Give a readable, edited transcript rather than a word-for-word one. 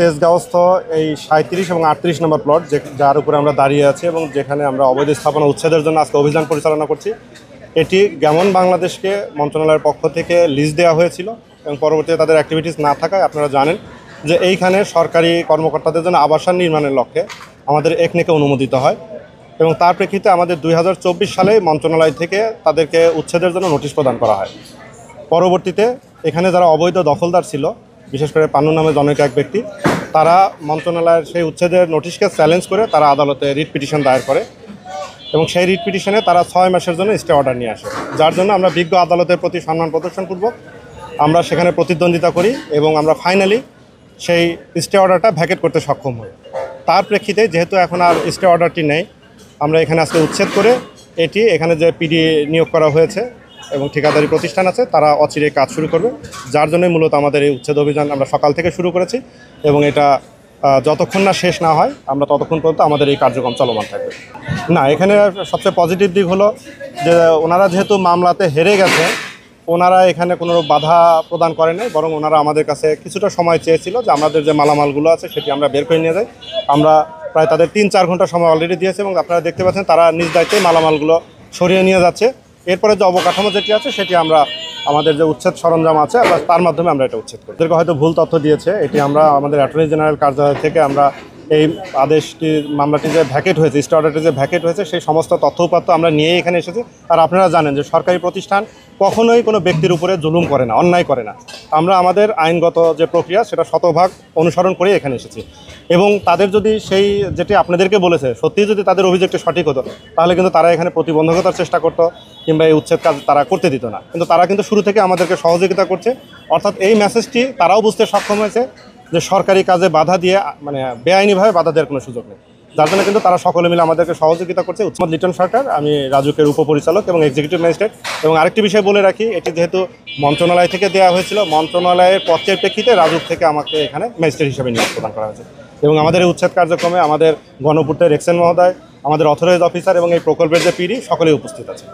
তেজগাঁওস্থ এই 37 এবং 38 নম্বর প্লট যার উপরে আমরা দাঁড়িয়ে আছি এবং যেখানে আমরা অবৈধ স্থাপনা উচ্ছেদের জন্য আজকে অভিযান পরিচালনা করছি। এটি গ্যামন বাংলাদেশকে মন্ত্রণালয়ের পক্ষ থেকে লিজ দেওয়া হয়েছিল এবং পরবর্তীতে তাদের অ্যাক্টিভিটিস না থাকায় আপনারা জানেন যে এইখানে সরকারি কর্মকর্তাদের জন্য আবাসন নির্মাণের লক্ষ্যে আমাদের একনেকে অনুমোদিত হয় এবং তার প্রেক্ষিতে আমাদের 2024 সালে মন্ত্রণালয় থেকে তাদেরকে উচ্ছেদের জন্য নোটিশ প্রদান করা হয়। পরবর্তীতে এখানে যারা অবৈধ দখলদার ছিল, বিশেষ করে পান্নু নামে জনৈক এক ব্যক্তি, তারা মন্ত্রণালয়ের সেই উচ্ছেদের নোটিশকে চ্যালেঞ্জ করে তারা আদালতে রিট পিটিশন দায়ের করে এবং সেই রিট পিটিশনে তারা 6 মাসের জন্য স্টে অর্ডার নিয়ে আসে, যার জন্য আমরা বিজ্ঞ আদালতের প্রতি সম্মান প্রদর্শনপূর্বক আমরা সেখানে প্রতিদ্বন্দ্বিতা করি এবং আমরা ফাইনালি সেই স্টে অর্ডারটা ভ্যাকেট করতে সক্ষম হই। তার প্রেক্ষিতে যেহেতু এখন আর স্টে অর্ডারটি নেই, আমরা এখানে আজকে উচ্ছেদ করে এটি এখানে যে পিডি নিয়োগ করা হয়েছে এবং ঠিকাদারি প্রতিষ্ঠান আছে তারা অচিরে কাজ শুরু করবে, যার জন্যই মূলত আমাদের এই উচ্ছেদ অভিযান আমরা সকাল থেকে শুরু করেছি এবং এটা যতক্ষণ না শেষ না হয় আমরা ততক্ষণ পর্যন্ত আমাদের এই কার্যক্রম চলমান থাকবে। না, এখানে সবচেয়ে পজিটিভ দিক হলো যে ওনারা যেহেতু মামলাতে হেরে গেছে, ওনারা এখানে কোনো বাধা প্রদান করেন নাই, বরং ওনারা আমাদের কাছে কিছুটা সময় চেয়েছিল যে আমাদের যে মালামালগুলো আছে সেটি আমরা বের করে নিয়ে যাই। আমরা প্রায় তাদের 3-4 ঘন্টা সময় অলরেডি দিয়েছে এবং আপনারা দেখতে পাচ্ছেন তারা নিজ দায়িত্বে মালামালগুলো সরিয়ে নিয়ে যাচ্ছে। এরপরে যে অবকাঠামো যেটি আছে সেটি আমরা আমাদের যে উচ্ছেদ সরঞ্জাম আছে তার মাধ্যমে আমরা এটা উচ্ছেদ করি। ওদেরকে হয়তো ভুল তথ্য দিয়েছে, এটি আমরা আমাদের অ্যাটর্নি জেনারেল কার্যালয় থেকে আমরা এই আদেশটি মামলাটি যে ভ্যাকেট হয়েছে, স্টে অর্ডারটি যে ভ্যাকেট হয়েছে সেই সমস্ত তথ্য উপাত্ত আমরা নিয়ে এখানে এসেছি। আর আপনারা জানেন যে সরকারি প্রতিষ্ঠান কখনোই কোনো ব্যক্তির উপরে জুলুম করে না, অন্যায় করে না। আমরা আমাদের আইনগত যে প্রক্রিয়া সেটা শতভাগ অনুসরণ করে এখানে এসেছি এবং তাদের যদি সেই যেটি আপনাদেরকে বলেছে সত্যিই যদি তাদের অভিযোগটি সঠিক হতো তাহলে কিন্তু তারা এখানে প্রতিবন্ধকতার চেষ্টা করতো কিংবা এই উচ্ছেদ কাজ তারা করতে দিত না, কিন্তু তারা কিন্তু শুরু থেকে আমাদেরকে সহযোগিতা করছে। অর্থাৎ এই মেসেজটি তারাও বুঝতে সক্ষম হয়েছে যে সরকারি কাজে বাধা দিয়ে মানে বেআইনিভাবে বাধা দেওয়ার কোনো সুযোগ নেই, যার জন্য কিন্তু তারা সকলে মিলে আমাদেরকে সহযোগিতা করছে। উচ্চমত লিটন সরকার, আমি রাজুকের উপপরিচালক এবং এক্সিকিউটিভ ম্যাজিস্ট্রেট। এবং আরেকটি বিষয় বলে রাখি, এটি যেহেতু মন্ত্রণালয় থেকে দেওয়া হয়েছিল, মন্ত্রণালয়ের পত্রের প্রেক্ষিতে রাজুক থেকে আমাকে এখানে ম্যাজিস্ট্রেট হিসেবে নিয়োগ প্রদান করা হয়েছে এবং আমাদের এই উচ্ছেদ কার্যক্রমে আমাদের গণপূর্তের এক্সেন মহোদয়, আমাদের অথরাইজ অফিসার এবং এই প্রকল্পের যে পিডি সকলেই উপস্থিত আছে।